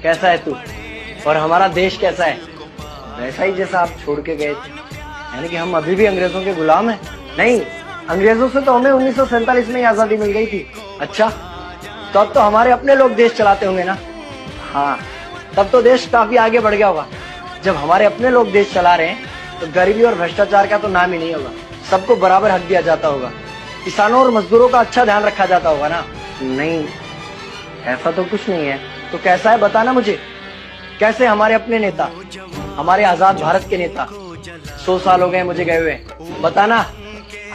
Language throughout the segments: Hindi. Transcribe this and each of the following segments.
कैसा है तू और हमारा देश कैसा है? वैसा ही जैसा आप छोड़ के गए थे। यानी कि हम अभी भी अंग्रेजों के गुलाम हैं? नहीं, अंग्रेजों से तो हमें 1947 में ही आजादी मिल गई थी। अच्छा, तो अब तो हमारे अपने लोग देश चलाते होंगे ना? हाँ, तब तो देश काफी आगे बढ़ गया होगा। जब हमारे अपने लोग देश चला रहे हैं तो गरीबी और भ्रष्टाचार का तो नाम ही नहीं होगा। सबको बराबर हक दिया जाता होगा, किसानों और मजदूरों का अच्छा ध्यान रखा जाता होगा ना? नहीं, ऐसा तो कुछ नहीं है। तो कैसा है बताना मुझे। कैसे हमारे अपने नेता, हमारे आजाद भारत के नेता, 100 साल हो गए मुझे गए हुए, बताना।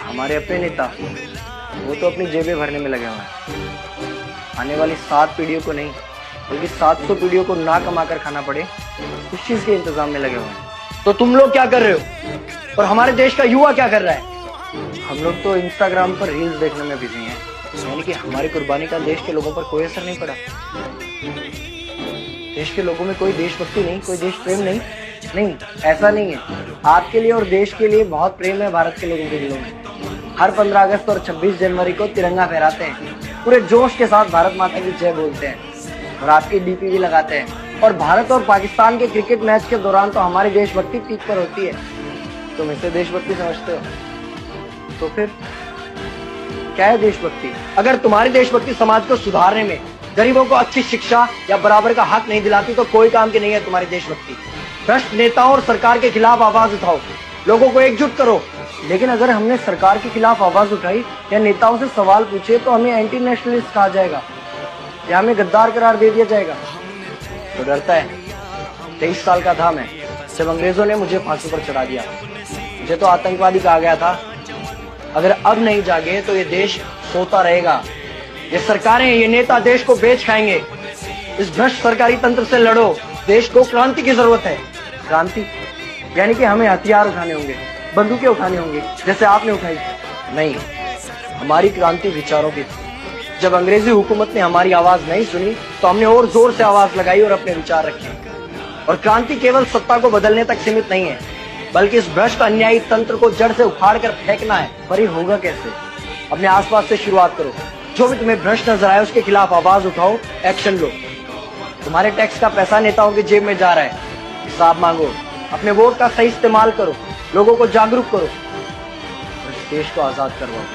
हमारे अपने नेता वो तो अपनी जेबें भरने में लगे हुए हैं। आने वाली 7 पीढ़ियों को नहीं बल्कि 700 पीढ़ियों को ना कमा कर खाना पड़े, उस चीज के इंतजाम में लगे हुए हैं। तो तुम लोग क्या कर रहे हो और हमारे देश का युवा क्या कर रहा है? हम लोग तो इंस्टाग्राम पर रील्स देखने में बिजी हैं। यानी कि हमारी कुर्बानी का देश के लोगों पर कोई असर नहीं पड़ा। देश के लोगों में कोई देशभक्ति नहीं, कोई देश प्रेम नहीं। नहीं, ऐसा नहीं है। आपके लिए और देश के लिए बहुत प्रेम है भारत के लोगों के दिलों में। हर 15 अगस्त और 26 जनवरी को तिरंगा फहराते हैं, पूरे जोश के साथ भारत माता की जय बोलते हैं और आपकी डीपी भी लगाते हैं। और भारत और पाकिस्तान के क्रिकेट मैच के दौरान तो हमारी देशभक्ति पीक पर होती है। तुम इसे देशभक्ति समझते हो? तो फिर क्या है देशभक्ति? अगर तुम्हारी देशभक्ति समाज को सुधारने में, गरीबों को अच्छी शिक्षा या बराबर का हक नहीं दिलाती तो कोई काम की नहीं है तुम्हारी देशभक्ति। भ्रष्ट नेताओं और सरकार के खिलाफ आवाज उठाओ, लोगों को एकजुट करो। लेकिन अगर हमने सरकार के खिलाफ आवाज उठाई या नेताओं से सवाल पूछे तो हमें एंटी नेशनलिस्ट कहा जाएगा या हमें गद्दार करार दे दिया जाएगा। तो डरता है। 23 साल का था मैं जब अंग्रेजों ने मुझे फांसी पर चढ़ा दिया। मुझे तो आतंकवादी कहा गया था। अगर अब नहीं जागे तो ये देश सोता रहेगा। ये सरकारें, ये नेता देश को बेच खाएंगे। इस भ्रष्ट सरकारी तंत्र से लड़ो। देश को क्रांति की जरूरत है। क्रांति यानी कि हमें हथियार उठाने होंगे, बंदूकें उठानी होंगी जैसे आपने उठाई। नहीं, हमारी क्रांति विचारों की थी। जब अंग्रेजी हुकूमत ने हमारी आवाज नहीं सुनी तो हमने और जोर से आवाज लगाई और अपने विचार रखे। और क्रांति केवल सत्ता को बदलने तक सीमित नहीं है, बल्कि इस भ्रष्ट अन्यायी तंत्र को जड़ से उखाड़ कर फेंकना है। पर ये होगा कैसे? अपने आसपास से शुरुआत करो। जो भी तुम्हें भ्रष्ट नजर आए उसके खिलाफ आवाज उठाओ, एक्शन लो। तुम्हारे टैक्स का पैसा नेताओं की जेब में जा रहा है, हिसाब मांगो। अपने वोट का सही इस्तेमाल करो, लोगों को जागरूक करो, इस देश को आजाद करवाओ।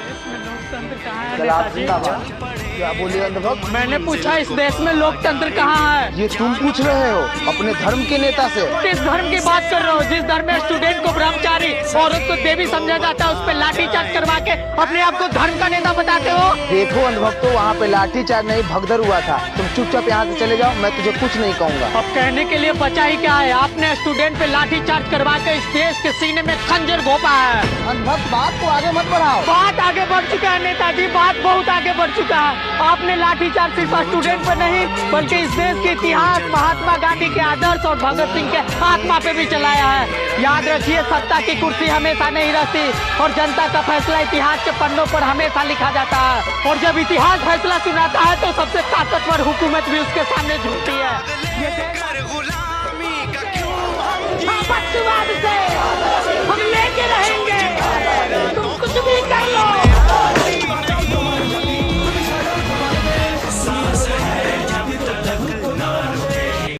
क्या बोलिए अंधभक्त? मैंने पूछा इस देश में लोकतंत्र कहाँ है? ये तुम पूछ रहे हो अपने धर्म के नेता से? किस धर्म की बात कर रहे हो? जिस धर्म में स्टूडेंट को ब्रह्मचारी, औरत को देवी समझा जाता है, उस पर लाठीचार्ज करवा के अपने आप को धर्म का नेता बताते हो? देखो अंधभक्तो, वहाँ पे लाठीचार्ज नहीं भगदड़ हुआ था। तुम चुपचाप यहाँ से चले जाओ, मैं तुझे कुछ नहीं कहूँगा। अब कहने के लिए बचा ही क्या है? आपने स्टूडेंट पे लाठीचार्ज करवा के इस देश के सीने में खंजर घोंपा है। अंधभक्त, बात को आगे मत बढ़ाओ। बात आगे बढ़ चुका है नेताजी, बात बहुत आगे बढ़ चुका है। आपने लाठीचार्ज सिर्फ स्टूडेंट पर नहीं बल्कि इस देश के इतिहास, महात्मा गांधी के आदर्श और भगत सिंह के आत्मा पे भी चलाया है। याद रखिए, सत्ता की कुर्सी हमेशा नहीं रहती और जनता का फैसला इतिहास के पन्नों पर हमेशा लिखा जाता है। और जब इतिहास फैसला सुनाता है तो सबसे ताकतवर हुकूमत भी उसके सामने झुकती है।